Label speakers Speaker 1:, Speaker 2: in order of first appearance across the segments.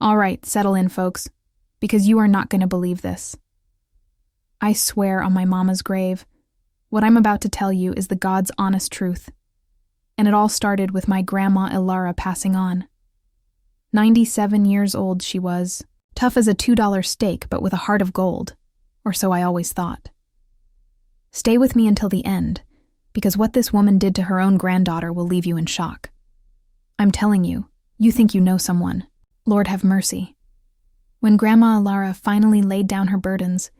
Speaker 1: All right, settle in, folks, because you are not going to believe this. I swear on my mama's grave, what I'm about to tell you is the God's honest truth. And it all started with my grandma Ilara passing on. 97 years old she was, tough as a $2 steak but with a heart of gold, or so I always thought. Stay with me until the end, because what this woman did to her own granddaughter will leave you in shock. I'm telling you, you think you know someone. Lord have mercy. When Grandma Ilara finally laid down her burdens,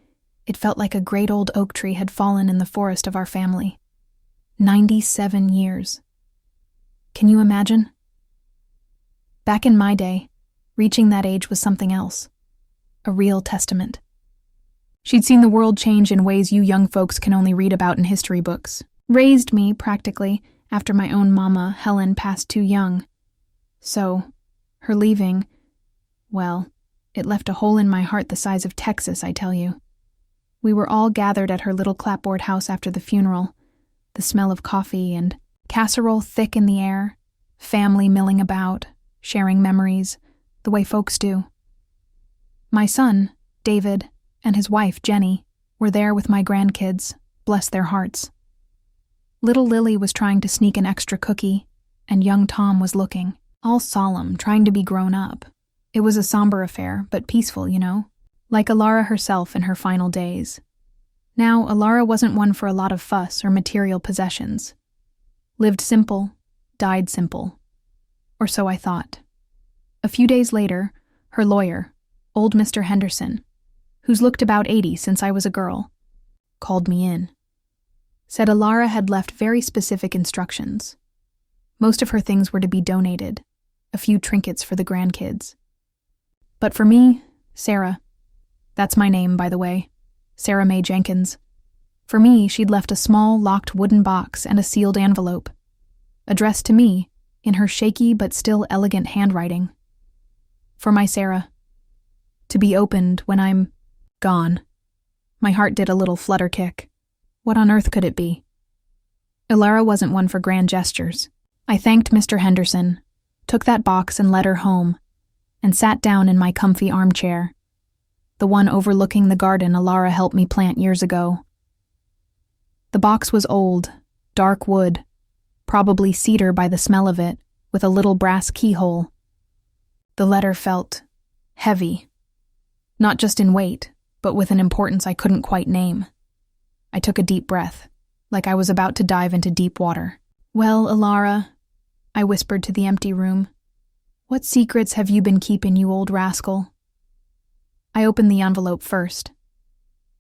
Speaker 1: it felt like a great old oak tree had fallen in the forest of our family. 97 years. Can you imagine? Back in my day, reaching that age was something else. A real testament. She'd seen the world change in ways you young folks can only read about in history books. Raised me, practically, after my own mama, Helen, passed too young. So, her leaving, well, it left a hole in my heart the size of Texas, I tell you. We were all gathered at her little clapboard house after the funeral, the smell of coffee and casserole thick in the air, family milling about, sharing memories, the way folks do. My son, David, and his wife, Jenny, were there with my grandkids, bless their hearts. Little Lily was trying to sneak an extra cookie, and young Tom was looking, all solemn, trying to be grown up. It was a somber affair, but peaceful, you know, like Ilara herself in her final days. Now, Ilara wasn't one for a lot of fuss or material possessions. Lived simple, died simple. Or so I thought. A few days later, her lawyer, old Mr. Henderson, who's looked about 80 since I was a girl, called me in. Said Ilara had left very specific instructions. Most of her things were to be donated, a few trinkets for the grandkids. But for me, Sarah, that's my name, by the way, Sarah Mae Jenkins. For me, she'd left a small, locked wooden box and a sealed envelope, addressed to me in her shaky but still elegant handwriting. For my Sarah, to be opened when I'm gone. My heart did a little flutter kick. What on earth could it be? Ilara wasn't one for grand gestures. I thanked Mr. Henderson, took that box and led her home, and sat down in my comfy armchair, the one overlooking the garden Ilara helped me plant years ago. The box was old, dark wood, probably cedar by the smell of it, with a little brass keyhole. The letter felt heavy, not just in weight, but with an importance I couldn't quite name. I took a deep breath, like I was about to dive into deep water. Well, Ilara, I whispered to the empty room, what secrets have you been keeping, you old rascal? I opened the envelope first.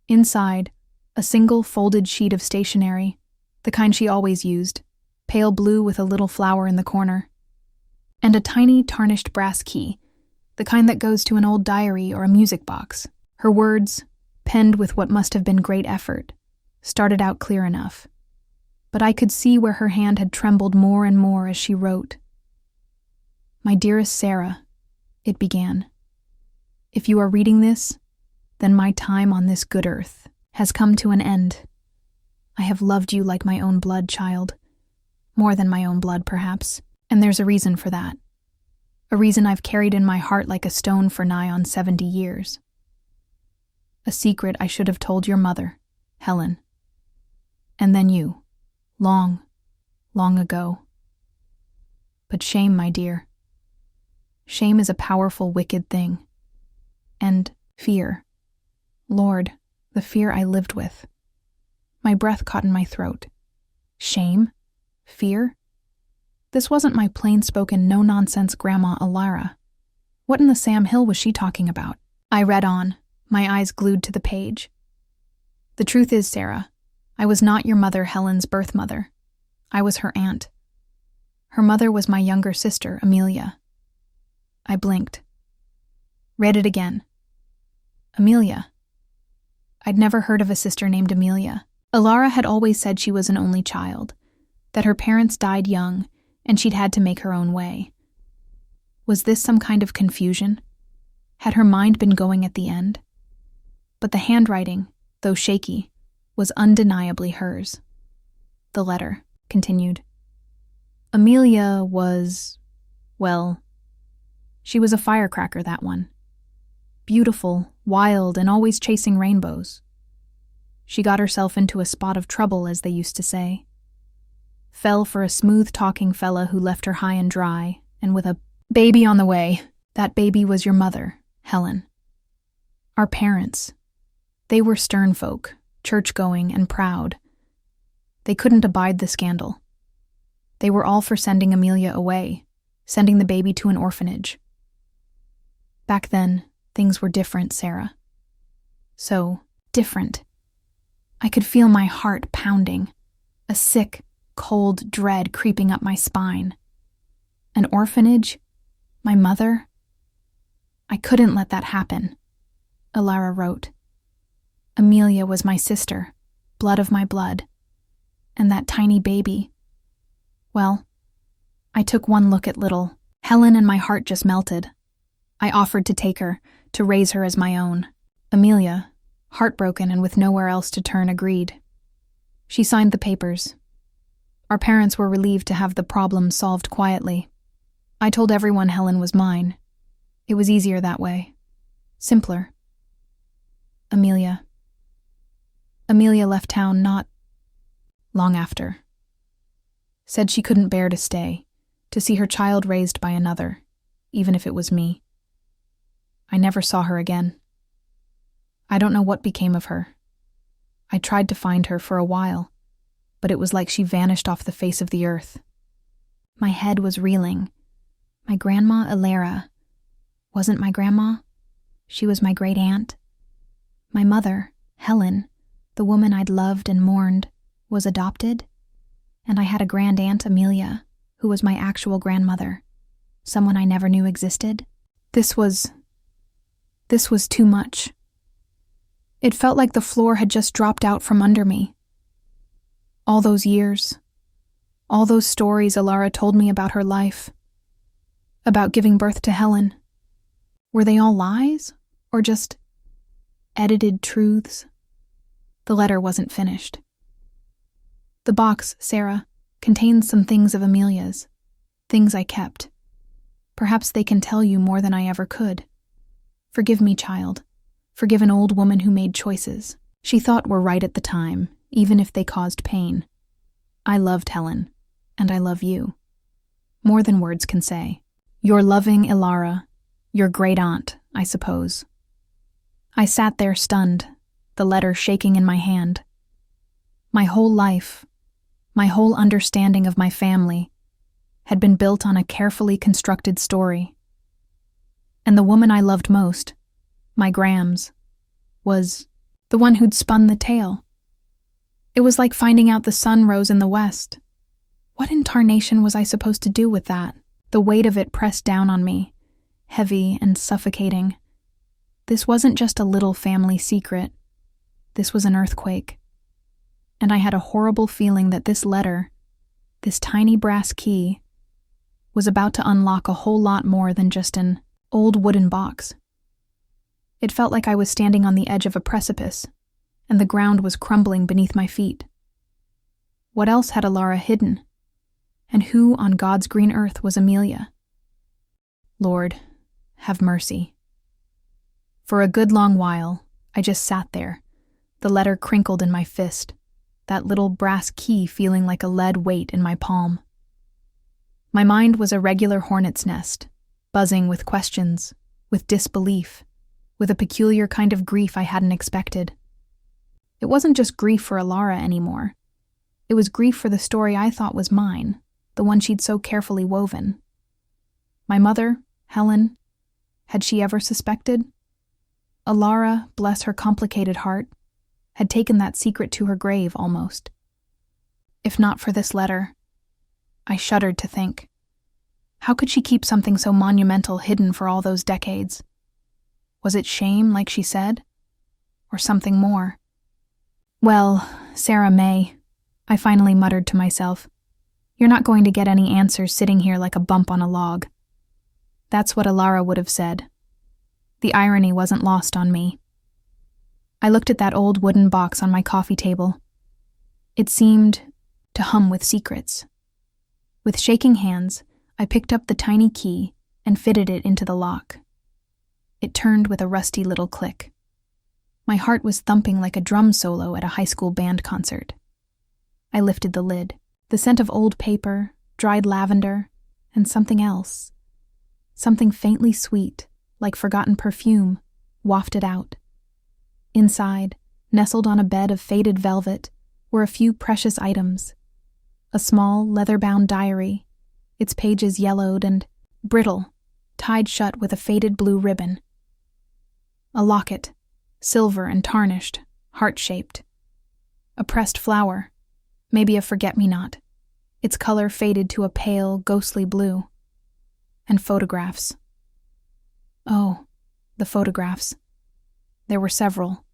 Speaker 1: Inside, a single folded sheet of stationery, the kind she always used, pale blue with a little flower in the corner, and a tiny tarnished brass key, the kind that goes to an old diary or a music box. Her words, penned with what must have been great effort, started out clear enough, but I could see where her hand had trembled more and more as she wrote. My dearest Sarah, it began. If you are reading this, then my time on this good earth has come to an end. I have loved you like my own blood, child. More than my own blood, perhaps, and there's a reason for that. A reason I've carried in my heart like a stone for nigh on 70 years. A secret I should have told your mother, Helen. And then you, long, long ago. But shame, my dear. Shame is a powerful, wicked thing. And fear. Lord, the fear I lived with. My breath caught in my throat. Shame? Fear? This wasn't my plain-spoken, no-nonsense Grandma Ilara. What in the Sam Hill was she talking about? I read on, my eyes glued to the page. The truth is, Sarah, I was not your mother Helen's birth mother. I was her aunt. Her mother was my younger sister, Amelia. I blinked. Read it again. Amelia. I'd never heard of a sister named Amelia. Ilara had always said she was an only child, that her parents died young, and she'd had to make her own way. Was this some kind of confusion? Had her mind been going at the end? But the handwriting, though shaky, was undeniably hers. The letter continued. Amelia was, well, She was a firecracker, that one. Beautiful, wild, and always chasing rainbows. She got herself into a spot of trouble, as they used to say. Fell for a smooth-talking fella who left her high and dry, and with a baby on the way. That baby was your mother, Helen. Our parents. They were stern folk, church-going and proud. They couldn't abide the scandal. They were all for sending Amelia away, sending the baby to an orphanage. Back then, things were different, Sarah. So different. I could feel my heart pounding, a sick, cold dread creeping up my spine. An orphanage? My mother? I couldn't let that happen, Alara wrote. Amelia was my sister, blood of my blood. And that tiny baby. Well, I took one look at little Helen and my heart just melted. I offered to take her, to raise her as my own. Amelia, heartbroken and with nowhere else to turn, agreed. She signed the papers. Our parents were relieved to have the problem solved quietly. I told everyone Helen was mine. It was easier that way. Simpler. Amelia left town not long after. Said she couldn't bear to stay, to see her child raised by another, even if it was me. I never saw her again. I don't know what became of her. I tried to find her for a while, but it was like she vanished off the face of the earth. My head was reeling. My grandma, Alara, wasn't my grandma. She was my great aunt. My mother, Helen, the woman I'd loved and mourned, was adopted. And I had a grand aunt, Amelia, who was my actual grandmother, someone I never knew existed. This was too much. It felt like the floor had just dropped out from under me. All those years, all those stories Alara told me about her life, about giving birth to Helen, were they all lies or just edited truths? The letter wasn't finished. The box, Sarah, contains some things of Amelia's, things I kept. Perhaps they can tell you more than I ever could. Forgive me, child. Forgive an old woman who made choices she thought were right at the time, even if they caused pain. I loved Helen, and I love you. More than words can say. Your loving Alara, your great aunt, I suppose. I sat there stunned, the letter shaking in my hand. My whole life, my whole understanding of my family, had been built on a carefully constructed story. And the woman I loved most, my Grams, was the one who'd spun the tale. It was like finding out the sun rose in the west. What in tarnation was I supposed to do with that? The weight of it pressed down on me, heavy and suffocating. This wasn't just a little family secret. This was an earthquake. And I had a horrible feeling that this letter, this tiny brass key, was about to unlock a whole lot more than just an old wooden box. It felt like I was standing on the edge of a precipice, and the ground was crumbling beneath my feet. What else had Alara hidden? And who on God's green earth was Amelia? Lord, have mercy. For a good long while, I just sat there, the letter crinkled in my fist, that little brass key feeling like a lead weight in my palm. My mind was a regular hornet's nest, buzzing with questions, with disbelief, with a peculiar kind of grief I hadn't expected. It wasn't just grief for Alara anymore. It was grief for the story I thought was mine, the one she'd so carefully woven. My mother, Helen, had she ever suspected? Alara, bless her complicated heart, had taken that secret to her grave almost. If not for this letter, I shuddered to think. How could she keep something so monumental hidden for all those decades? Was it shame, like she said? Or something more? Well, Sarah May, I finally muttered to myself, you're not going to get any answers sitting here like a bump on a log. That's what Alara would have said. The irony wasn't lost on me. I looked at that old wooden box on my coffee table. It seemed to hum with secrets. With shaking hands, I picked up the tiny key and fitted it into the lock. It turned with a rusty little click. My heart was thumping like a drum solo at a high school band concert. I lifted the lid. The scent of old paper, dried lavender, and something else. Something faintly sweet, like forgotten perfume, wafted out. Inside, nestled on a bed of faded velvet, were a few precious items. A small, leather-bound diary, its pages yellowed and brittle, tied shut with a faded blue ribbon. A locket, silver and tarnished, heart-shaped. A pressed flower, maybe a forget-me-not, its color faded to a pale, ghostly blue. And photographs. Oh, the photographs. There were several,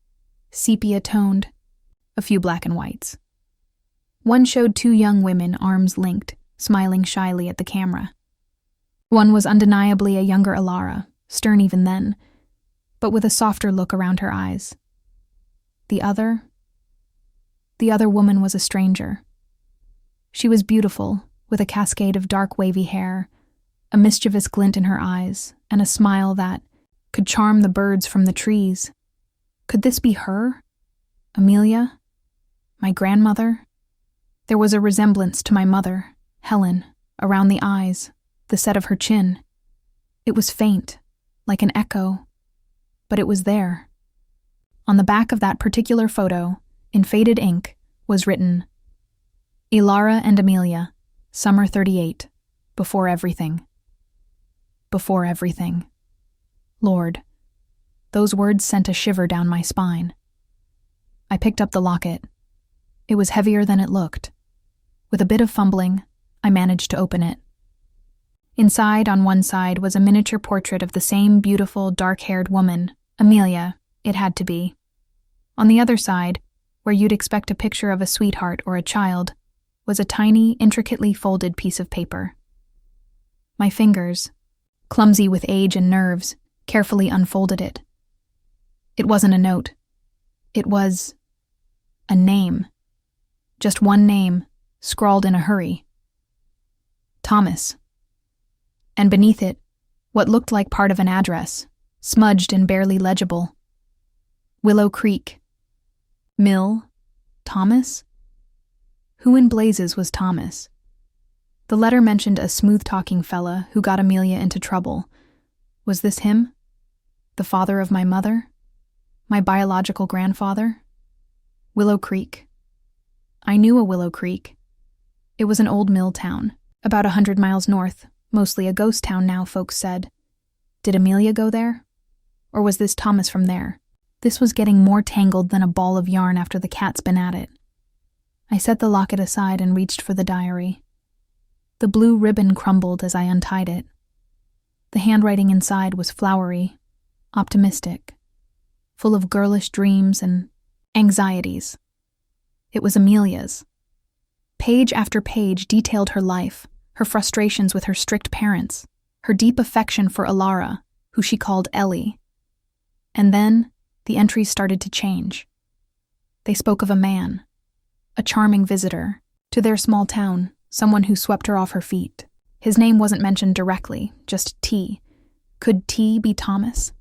Speaker 1: sepia-toned, a few black and whites. One showed two young women, arms linked, smiling shyly at the camera. One was undeniably a younger Alara, stern even then, but with a softer look around her eyes. The other woman was a stranger. She was beautiful, with a cascade of dark wavy hair, a mischievous glint in her eyes, and a smile that could charm the birds from the trees. Could this be her? Amelia? My grandmother? There was a resemblance to my mother, Helen, around the eyes, the set of her chin. It was faint, like an echo, but it was there. On the back of that particular photo, in faded ink, was written, Ilara and Amelia, Summer 38, before everything. Before everything. Lord, those words sent a shiver down my spine. I picked up the locket. It was heavier than it looked. With a bit of fumbling, I managed to open it. Inside, on one side, was a miniature portrait of the same beautiful, dark-haired woman, Amelia, it had to be. On the other side, where you'd expect a picture of a sweetheart or a child, was a tiny, intricately folded piece of paper. My fingers, clumsy with age and nerves, carefully unfolded it. It wasn't a note. It was a name. Just one name, scrawled in a hurry. Thomas. And beneath it, what looked like part of an address, smudged and barely legible. Willow Creek. Mill? Thomas? Who in blazes was Thomas? The letter mentioned a smooth-talking fella who got Amelia into trouble. Was this him? The father of my mother? My biological grandfather? Willow Creek. I knew a Willow Creek. It was an old mill town, about 100 miles north, mostly a ghost town now, folks said. Did Amelia go there? Or was this Thomas from there? This was getting more tangled than a ball of yarn after the cat's been at it. I set the locket aside and reached for the diary. The blue ribbon crumbled as I untied it. The handwriting inside was flowery, optimistic, full of girlish dreams and anxieties. It was Amelia's. Page after page detailed her life, her frustrations with her strict parents, her deep affection for Alara, who she called Ellie. And then, the entries started to change. They spoke of a man, a charming visitor, to their small town, someone who swept her off her feet. His name wasn't mentioned directly, just T. Could T be Thomas?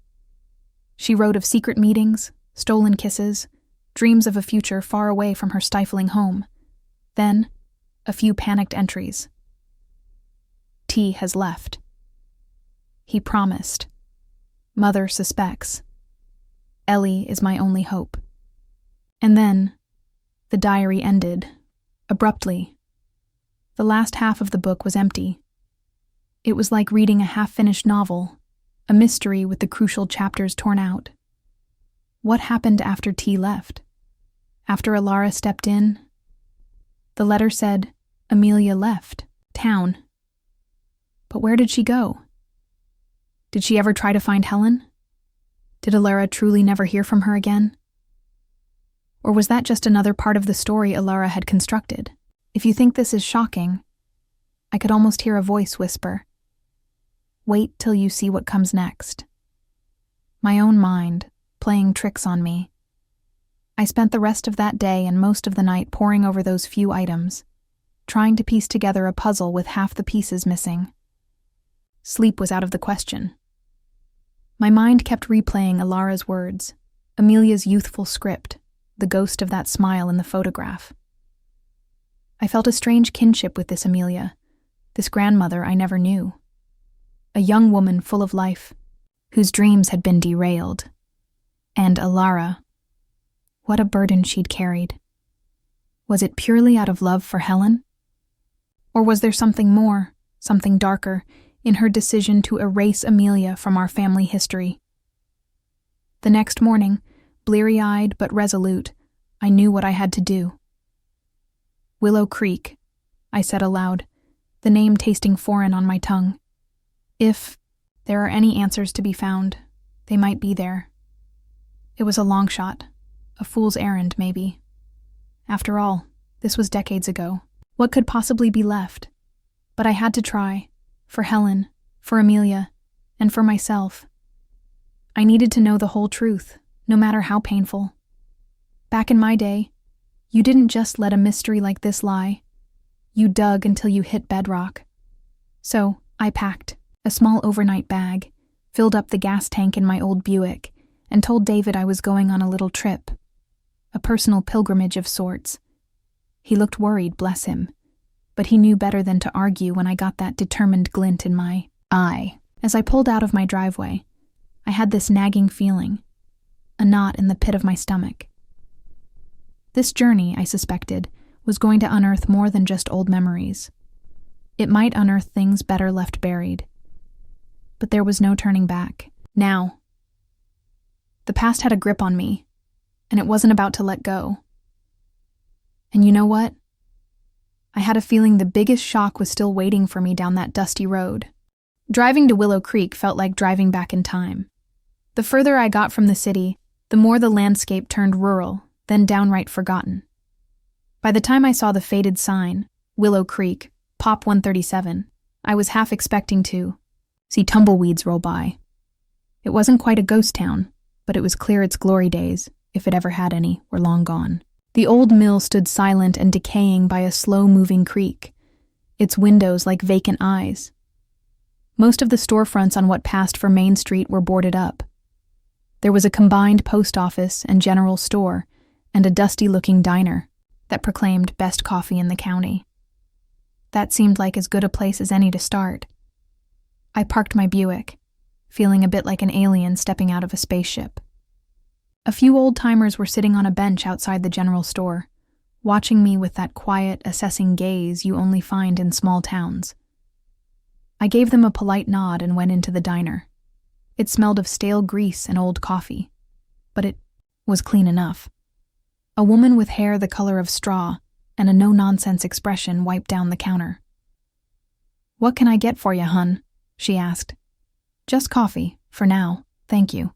Speaker 1: She wrote of secret meetings, stolen kisses, dreams of a future far away from her stifling home. Then, a few panicked entries. T has left. He promised. Mother suspects. Ellie is my only hope. And then, the diary ended, abruptly. The last half of the book was empty. It was like reading a half-finished novel, a mystery with the crucial chapters torn out. What happened after T left? After Alara stepped in? The letter said, Amelia left town. But where did she go? Did she ever try to find Helen? Did Alara truly never hear from her again? Or was that just another part of the story Alara had constructed? If you think this is shocking, I could almost hear a voice whisper, wait till you see what comes next. My own mind, playing tricks on me. I spent the rest of that day and most of the night poring over those few items, trying to piece together a puzzle with half the pieces missing. Sleep was out of the question. My mind kept replaying Alara's words, Amelia's youthful script, the ghost of that smile in the photograph. I felt a strange kinship with this Amelia, this grandmother I never knew. A young woman full of life, whose dreams had been derailed. And Alara, what a burden she'd carried. Was it purely out of love for Helen? Or was there something more, something darker, in her decision to erase Amelia from our family history? The next morning, bleary-eyed but resolute, I knew what I had to do. Willow Creek, I said aloud, the name tasting foreign on my tongue. If there are any answers to be found, they might be there. It was a long shot, a fool's errand, maybe. After all, this was decades ago. What could possibly be left? But I had to try, for Helen, for Amelia, and for myself. I needed to know the whole truth, no matter how painful. Back in my day, you didn't just let a mystery like this lie. You dug until you hit bedrock. So I packed a small overnight bag, filled up the gas tank in my old Buick, and told David I was going on a little trip, a personal pilgrimage of sorts. He looked worried, bless him, but he knew better than to argue when I got that determined glint in my eye. As I pulled out of my driveway, I had this nagging feeling, a knot in the pit of my stomach. This journey, I suspected, was going to unearth more than just old memories. It might unearth things better left buried. But there was no turning back. Now. The past had a grip on me, and it wasn't about to let go. And you know what? I had a feeling the biggest shock was still waiting for me down that dusty road. Driving to Willow Creek felt like driving back in time. The further I got from the city, the more the landscape turned rural, then downright forgotten. By the time I saw the faded sign, Willow Creek, Pop 137, I was half expecting to see tumbleweeds roll by. It wasn't quite a ghost town, but it was clear its glory days, if it ever had any, were long gone. The old mill stood silent and decaying by a slow-moving creek, its windows like vacant eyes. Most of the storefronts on what passed for Main Street were boarded up. There was a combined post office and general store, and a dusty-looking diner that proclaimed best coffee in the county. That seemed like as good a place as any to start. I parked my Buick, feeling a bit like an alien stepping out of a spaceship. A few old-timers were sitting on a bench outside the general store, watching me with that quiet, assessing gaze you only find in small towns. I gave them a polite nod and went into the diner. It smelled of stale grease and old coffee, but it was clean enough. A woman with hair the color of straw and a no-nonsense expression wiped down the counter. "What can I get for you, hun?" she asked. "Just coffee, for now, thank you,"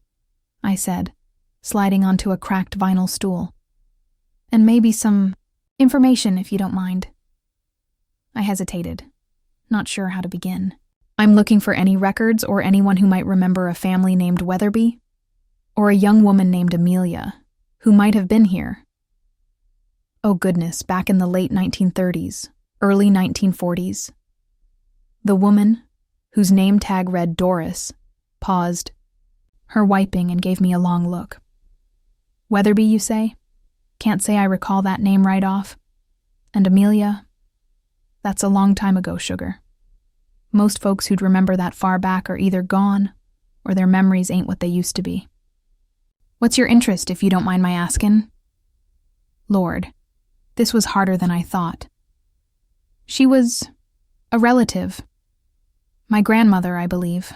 Speaker 1: I said, sliding onto a cracked vinyl stool. "And maybe some information, if you don't mind." I hesitated, not sure how to begin. "I'm looking for any records or anyone who might remember a family named Weatherby, or a young woman named Amelia, who might have been here. Oh goodness, back in the late 1930s, early 1940s. The woman, whose name tag read Doris, paused, her wiping, and gave me a long look. Weatherby, you say? Can't say I recall that name right off. And Amelia? That's a long time ago, sugar. Most folks who'd remember that far back are either gone, or their memories ain't what they used to be. What's your interest, if you don't mind my askin'?" Lord, this was harder than I thought. She was a relative. My grandmother, I believe.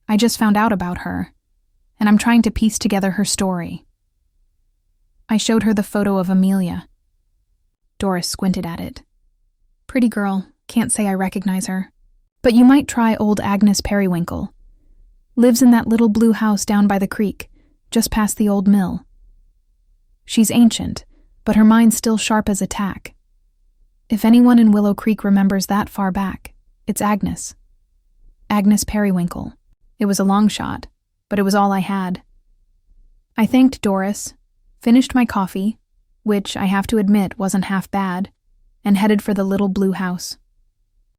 Speaker 1: I just found out about her, and I'm trying to piece together her story. I showed her the photo of Amelia. Doris squinted at it. "Pretty girl, can't say I recognize her. But you might try old Agnes Periwinkle. Lives in that little blue house down by the creek, just past the old mill. She's ancient, but her mind's still sharp as a tack. If anyone in Willow Creek remembers that far back, it's Agnes. Agnes Periwinkle. It was a long shot, but it was all I had. I thanked Doris, finished my coffee, which I have to admit wasn't half bad, and headed for the little blue house.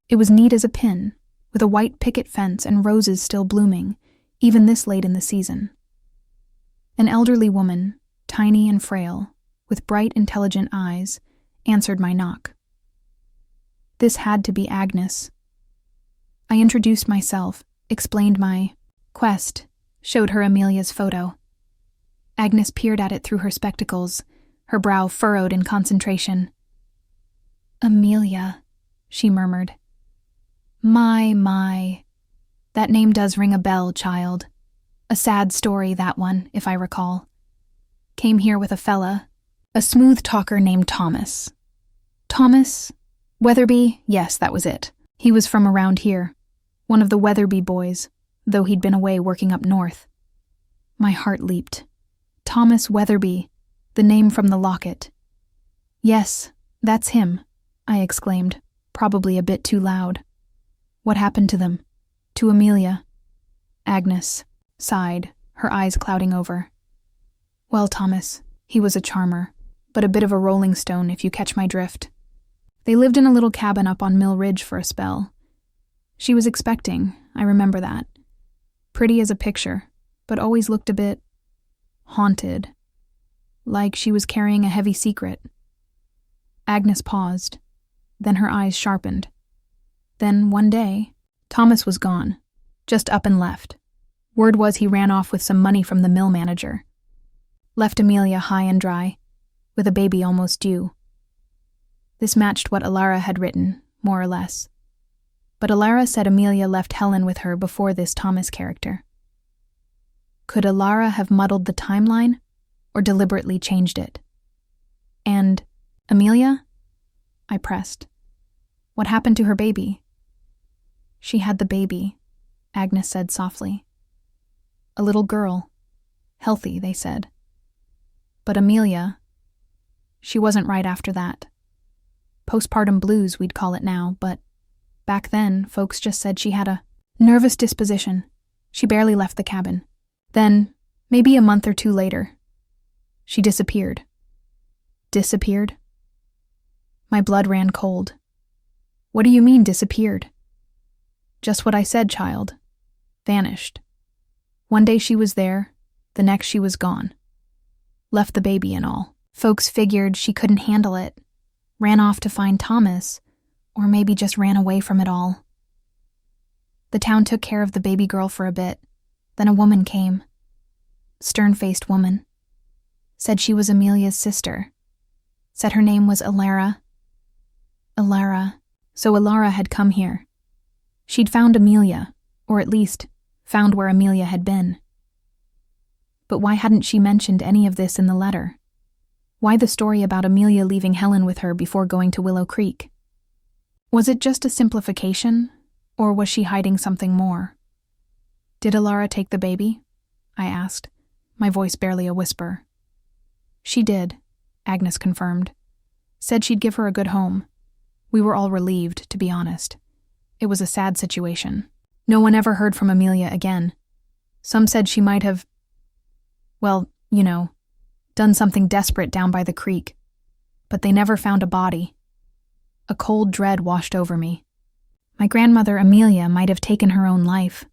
Speaker 1: It was neat as a pin, with a white picket fence and roses still blooming, even this late in the season. An elderly woman, tiny and frail, with bright, intelligent eyes, answered my knock. This had to be Agnes. I introduced myself, explained my quest, showed her Amelia's photo. Agnes peered at it through her spectacles, her brow furrowed in concentration. "Amelia," she murmured. My. That name does ring a bell, child. A sad story, that one, if I recall. Came here with a fella, a smooth talker named Thomas. Thomas? Weatherby? Yes, that was it. He was from around here. One of the Weatherby boys, though he'd been away working up north. My heart leaped. Thomas Weatherby, the name from the locket. Yes, that's him, I exclaimed, probably a bit too loud. What happened to them? To Amelia? Agnes sighed, her eyes clouding over. Well, Thomas, he was a charmer, but a bit of a rolling stone if you catch my drift. They lived in a little cabin up on Mill Ridge for a spell. She was expecting, I remember that. Pretty as a picture, but always looked a bit haunted, like she was carrying a heavy secret. Agnes paused, then her eyes sharpened. Then, one day, Thomas was gone, just up and left. Word was he ran off with some money from the mill manager. Left Amelia high and dry, with a baby almost due. This matched what Alara had written, more or less. But Alara said Amelia left Helen with her before this Thomas character. Could Alara have muddled the timeline, or deliberately changed it? And Amelia? I pressed. What happened to her baby? She had the baby, Agnes said softly. A little girl. Healthy, they said. But Amelia, she wasn't right after that. Postpartum blues, we'd call it now, but back then, folks just said she had a nervous disposition. She barely left the cabin. Then, maybe a month or two later, she disappeared. Disappeared? My blood ran cold. What do you mean, disappeared? Just what I said, child. Vanished. One day she was there, the next she was gone. Left the baby and all. Folks figured she couldn't handle it. Ran off to find Thomas, or maybe just ran away from it all. The town took care of the baby girl for a bit. Then a woman came. Stern-faced woman. Said she was Amelia's sister. Said her name was Alara. Alara. So Alara had come here. She'd found Amelia, or at least found where Amelia had been. But why hadn't she mentioned any of this in the letter? Why the story about Amelia leaving Helen with her before going to Willow Creek? Was it just a simplification, or was she hiding something more? Did Alara take the baby? I asked, my voice barely a whisper. She did, Agnes confirmed. Said she'd give her a good home. We were all relieved, to be honest. It was a sad situation. No one ever heard from Amelia again. Some said she might have, well, you know, done something desperate down by the creek. But they never found a body. A cold dread washed over me. My grandmother Amelia might have taken her own life.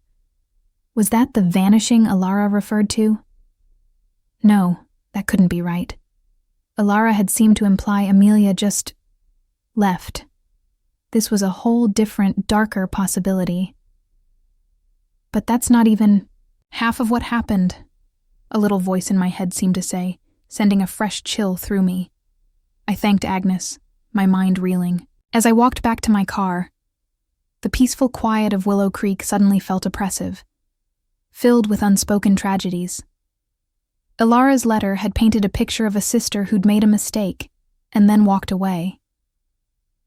Speaker 1: Was that the vanishing Alara referred to? No, that couldn't be right. Alara had seemed to imply Amelia just left. This was a whole different, darker possibility. But that's not even half of what happened, a little voice in my head seemed to say, sending a fresh chill through me. I thanked Agnes, my mind reeling. As I walked back to my car, the peaceful quiet of Willow Creek suddenly felt oppressive, filled with unspoken tragedies. Alara's letter had painted a picture of a sister who'd made a mistake and then walked away.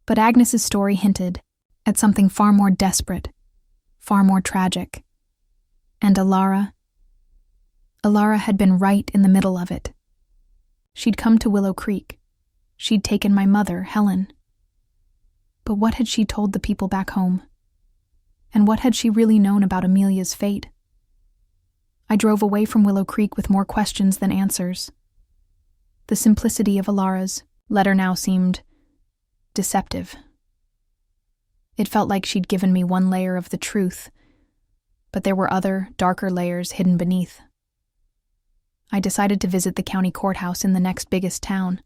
Speaker 1: But Agnes's story hinted at something far more desperate, far more tragic. And Alara had been right in the middle of it. She'd come to Willow Creek. She'd taken my mother, Helen. But what had she told the people back home? And what had she really known about Amelia's fate? I drove away from Willow Creek with more questions than answers. The simplicity of Alara's letter now seemed deceptive. It felt like she'd given me one layer of the truth, but there were other, darker layers hidden beneath. I decided to visit the county courthouse in the next biggest town,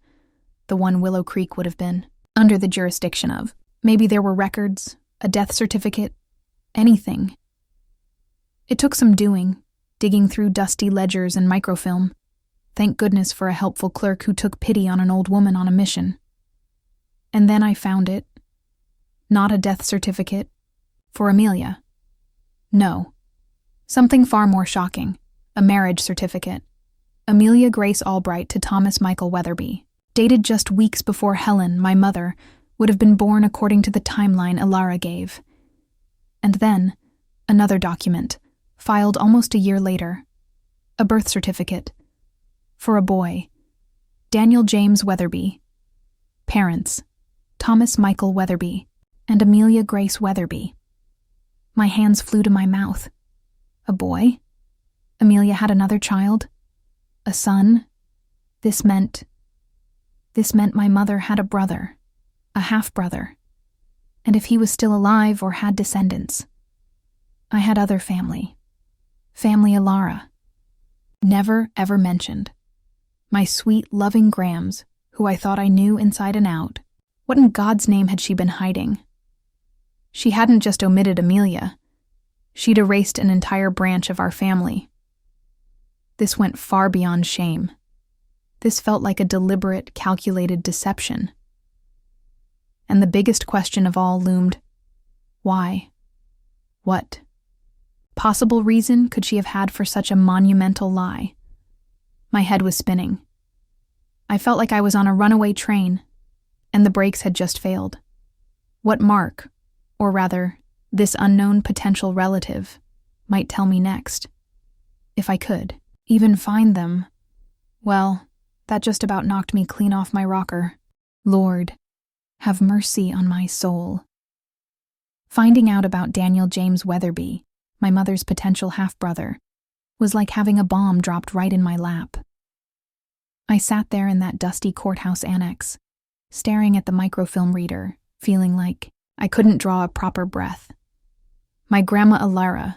Speaker 1: the one Willow Creek would have been, under the jurisdiction of. Maybe there were records, a death certificate, anything. It took some doing, digging through dusty ledgers and microfilm. Thank goodness for a helpful clerk who took pity on an old woman on a mission. And then I found it. Not a death certificate. For Amelia. No. Something far more shocking. A marriage certificate. Amelia Grace Albright to Thomas Michael Weatherby. Dated just weeks before Helen, my mother, would have been born according to the timeline Alara gave. And then, another document, filed almost a year later. A birth certificate. For a boy. Daniel James Weatherby. Parents. Thomas Michael Weatherby and Amelia Grace Weatherby. My hands flew to my mouth. A boy? Amelia had another child? A son? This meant my mother had a brother, a half-brother, and if he was still alive or had descendants. I had other family. Family Alara. Never, ever mentioned. My sweet, loving Grams, who I thought I knew inside and out. What in God's name had she been hiding? She hadn't just omitted Amelia. She'd erased an entire branch of our family. This went far beyond shame. This felt like a deliberate, calculated deception. And the biggest question of all loomed: why? What possible reason could she have had for such a monumental lie? My head was spinning. I felt like I was on a runaway train, and the brakes had just failed. What Mark, or rather, this unknown potential relative, might tell me next. If I could even find them, well, that just about knocked me clean off my rocker. Lord, have mercy on my soul. Finding out about Daniel James Weatherby, my mother's potential half-brother, was like having a bomb dropped right in my lap. I sat there in that dusty courthouse annex, staring at the microfilm reader, feeling like I couldn't draw a proper breath. My grandma Alara,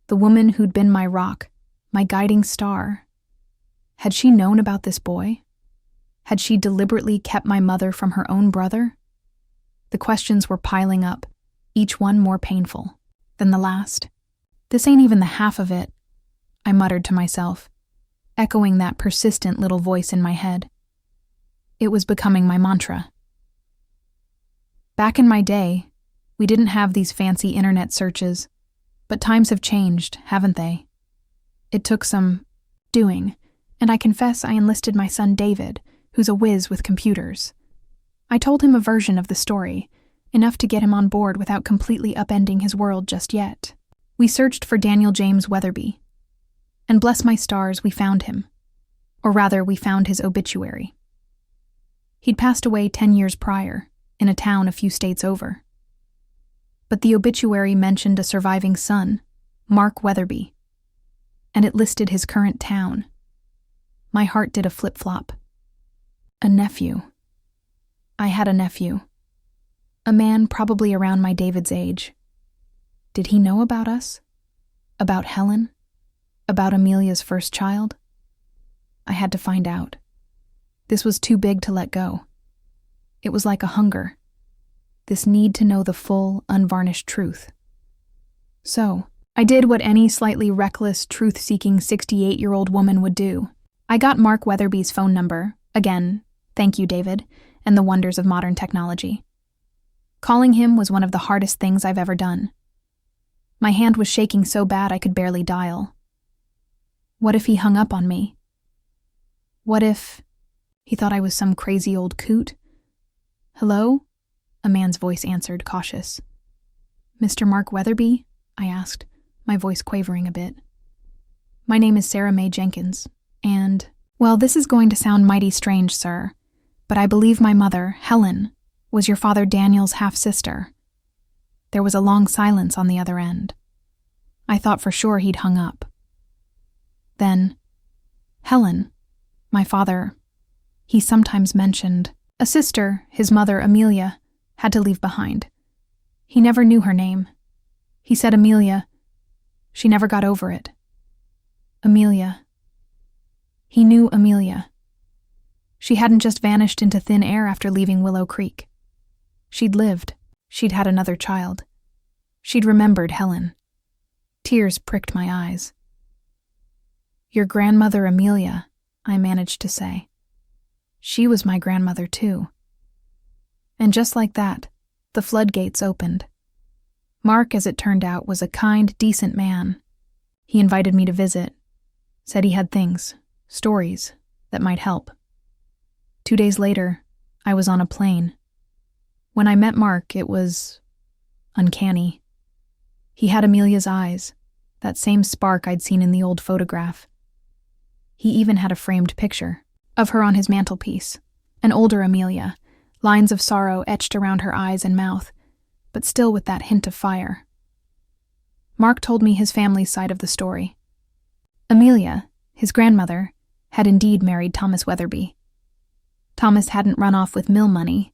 Speaker 1: the woman who'd been my rock, my guiding star. Had she known about this boy? Had she deliberately kept my mother from her own brother? The questions were piling up, each one more painful than the last. This ain't even the half of it, I muttered to myself, echoing that persistent little voice in my head. It was becoming my mantra. Back in my day, we didn't have these fancy internet searches, but times have changed, haven't they? It took some doing, and I confess I enlisted my son David, who's a whiz with computers. I told him a version of the story, enough to get him on board without completely upending his world just yet. We searched for Daniel James Weatherby, and bless my stars, we found him. Or rather, we found his obituary. He'd passed away 10 years prior, in a town a few states over. But the obituary mentioned a surviving son, Mark Weatherby, and it listed his current town. My heart did a flip-flop. A nephew. I had a nephew. A man probably around my David's age. Did he know about us? About Helen? About Amelia's first child? I had to find out. This was too big to let go. It was like a hunger. This need to know the full, unvarnished truth. So, I did what any slightly reckless, truth-seeking 68-year-old woman would do. I got Mark Weatherby's phone number. Again, thank you, David, and the wonders of modern technology. Calling him was one of the hardest things I've ever done. My hand was shaking so bad I could barely dial. What if he hung up on me? What if he thought I was some crazy old coot? Hello? A man's voice answered, cautious. Mr. Mark Weatherby? I asked, my voice quavering a bit. My name is Sarah Mae Jenkins, and, well, this is going to sound mighty strange, sir, but I believe my mother, Helen, was your father Daniel's half-sister. There was a long silence on the other end. I thought for sure he'd hung up. Then, Helen, my father, he sometimes mentioned, a sister, his mother Amelia, had to leave behind. He never knew her name. He said Amelia. She never got over it. Amelia. He knew Amelia. She hadn't just vanished into thin air after leaving Willow Creek. She'd lived. She'd had another child. She'd remembered Helen. Tears pricked my eyes. "Your grandmother Amelia," I managed to say. She was my grandmother too. And just like that, the floodgates opened. Mark, as it turned out, was a kind, decent man. He invited me to visit, said he had things, stories, that might help. 2 days later, I was on a plane. When I met Mark, it was uncanny. He had Amelia's eyes, that same spark I'd seen in the old photograph. He even had a framed picture of her on his mantelpiece, an older Amelia, lines of sorrow etched around her eyes and mouth, but still with that hint of fire. Mark told me his family's side of the story. Amelia, his grandmother, had indeed married Thomas Weatherby. Thomas hadn't run off with mill money.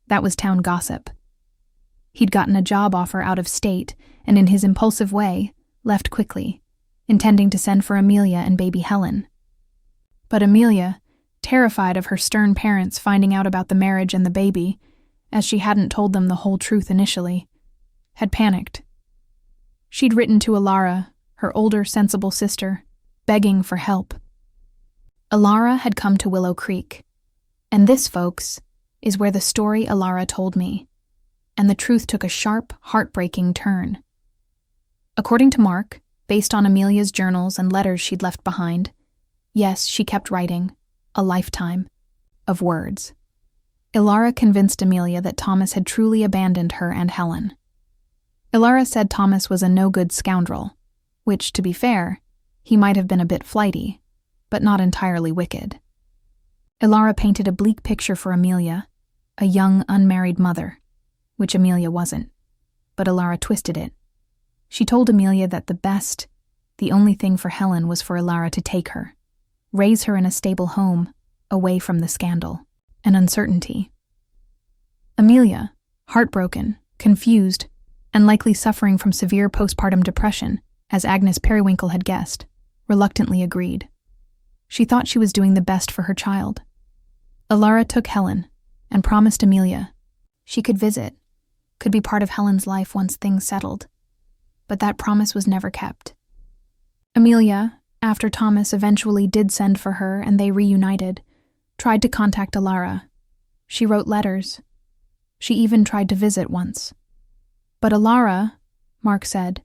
Speaker 1: That was town gossip. He'd gotten a job offer out of state, and in his impulsive way, left quickly, intending to send for Amelia and baby Helen. But Amelia, terrified of her stern parents finding out about the marriage and the baby, as she hadn't told them the whole truth initially, had panicked. She'd written to Alara, her older, sensible sister, begging for help. Alara had come to Willow Creek, and this, folks, is where the story Alara told me, and the truth took a sharp, heartbreaking turn. According to Mark, based on Amelia's journals and letters she'd left behind, yes, she kept writing, a lifetime, of words. Alara convinced Amelia that Thomas had truly abandoned her and Helen. Alara said Thomas was a no-good scoundrel, which, to be fair, he might have been a bit flighty, but not entirely wicked. Alara painted a bleak picture for Amelia, a young, unmarried mother, which Amelia wasn't, but Alara twisted it. She told Amelia that the only thing for Helen was for Alara to take her, raise her in a stable home, away from the scandal and uncertainty. Amelia, heartbroken, confused, and likely suffering from severe postpartum depression, as Agnes Periwinkle had guessed, reluctantly agreed. She thought she was doing the best for her child. Alara took Helen and promised Amelia she could visit, could be part of Helen's life once things settled. But that promise was never kept. Amelia, after Thomas eventually did send for her and they reunited, tried to contact Alara. She wrote letters. She even tried to visit once. But Alara, Mark said,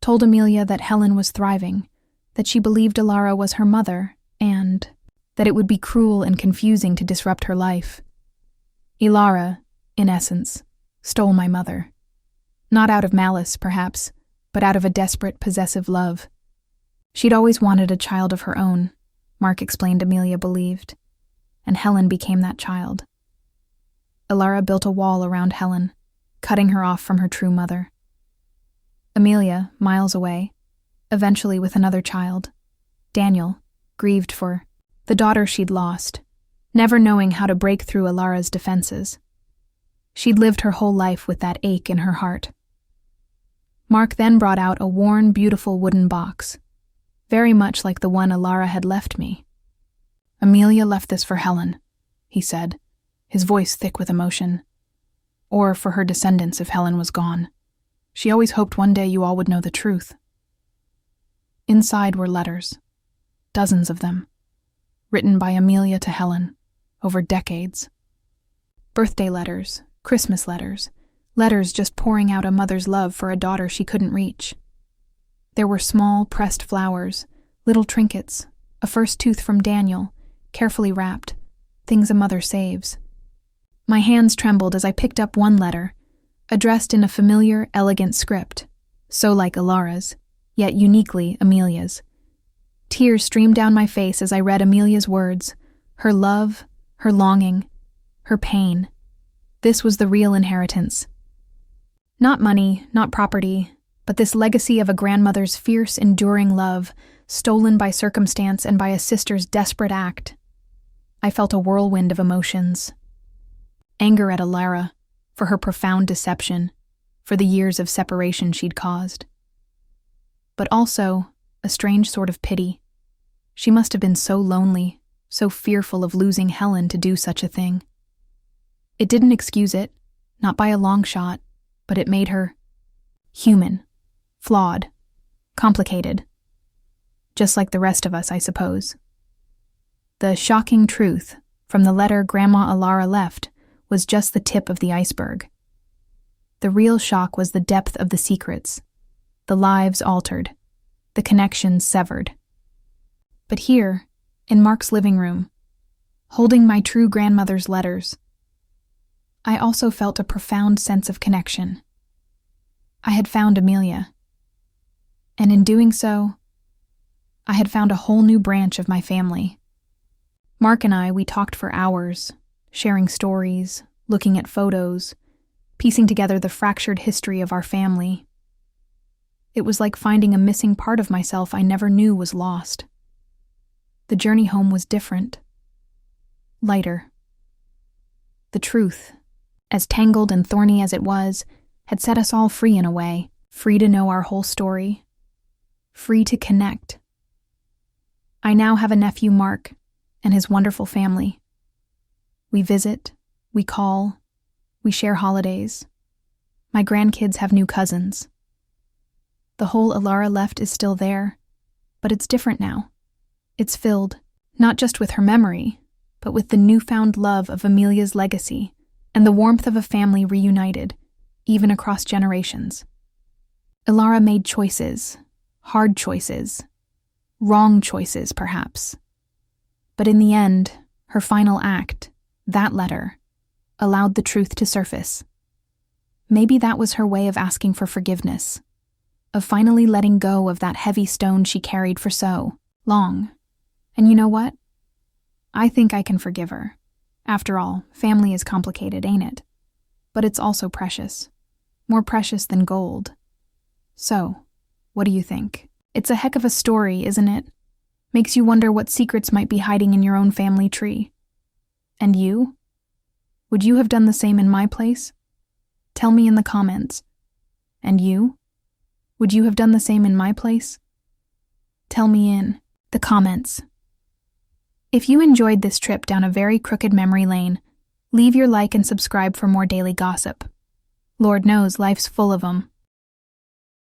Speaker 1: told Amelia that Helen was thriving, that she believed Alara was her mother, and that it would be cruel and confusing to disrupt her life. Alara, in essence, stole my mother. Not out of malice, perhaps, but out of a desperate, possessive love. She'd always wanted a child of her own, Mark explained Amelia believed, and Helen became that child. Alara built a wall around Helen, cutting her off from her true mother. Amelia, miles away, eventually with another child, Daniel, grieved for the daughter she'd lost, never knowing how to break through Alara's defenses. She'd lived her whole life with that ache in her heart. Mark then brought out a worn, beautiful wooden box, very much like the one Alara had left me. "Amelia left this for Helen," he said, his voice thick with emotion. "Or for her descendants if Helen was gone. She always hoped one day you all would know the truth." Inside were letters, dozens of them, written by Amelia to Helen, over decades. Birthday letters, Christmas letters, letters just pouring out a mother's love for a daughter she couldn't reach. There were small, pressed flowers, little trinkets, a first tooth from Daniel, carefully wrapped, things a mother saves. My hands trembled as I picked up one letter, addressed in a familiar, elegant script, so like Alara's, yet uniquely Amelia's. Tears streamed down my face as I read Amelia's words, her love, her longing, her pain. This was the real inheritance. Not money, not property, but this legacy of a grandmother's fierce, enduring love, stolen by circumstance and by a sister's desperate act. I felt a whirlwind of emotions. Anger at Alara, for her profound deception, for the years of separation she'd caused. But also a strange sort of pity. She must have been so lonely, so fearful of losing Helen to do such a thing. It didn't excuse it, not by a long shot, but it made her human, flawed, complicated. Just like the rest of us, I suppose. The shocking truth from the letter Grandma Alara left was just the tip of the iceberg. The real shock was the depth of the secrets, the lives altered, the connections severed. But here, in Mark's living room, holding my true grandmother's letters, I also felt a profound sense of connection. I had found Amelia. And in doing so, I had found a whole new branch of my family. Mark and we talked for hours, sharing stories, looking at photos, piecing together the fractured history of our family. It was like finding a missing part of myself I never knew was lost. The journey home was different. Lighter. The truth, as tangled and thorny as it was, had set us all free in a way, free to know our whole story, free to connect. I now have a nephew, Mark, and his wonderful family. We visit, we call, we share holidays. My grandkids have new cousins. The whole Alara left is still there, but it's different now. It's filled, not just with her memory, but with the newfound love of Amelia's legacy and the warmth of a family reunited, even across generations. Alara made choices, hard choices, wrong choices perhaps. But in the end, her final act, that letter, allowed the truth to surface. Maybe that was her way of asking for forgiveness, of finally letting go of that heavy stone she carried for so long. And you know what? I think I can forgive her. After all, family is complicated, ain't it? But it's also precious. More precious than gold. So, what do you think? It's a heck of a story, isn't it? Makes you wonder what secrets might be hiding in your own family tree. And you? Would you have done the same in my place? Tell me in the comments. And you? Would you have done the same in my place? Tell me in the comments. If you enjoyed this trip down a very crooked memory lane, leave your like and subscribe for more daily gossip. Lord knows life's full of 'em.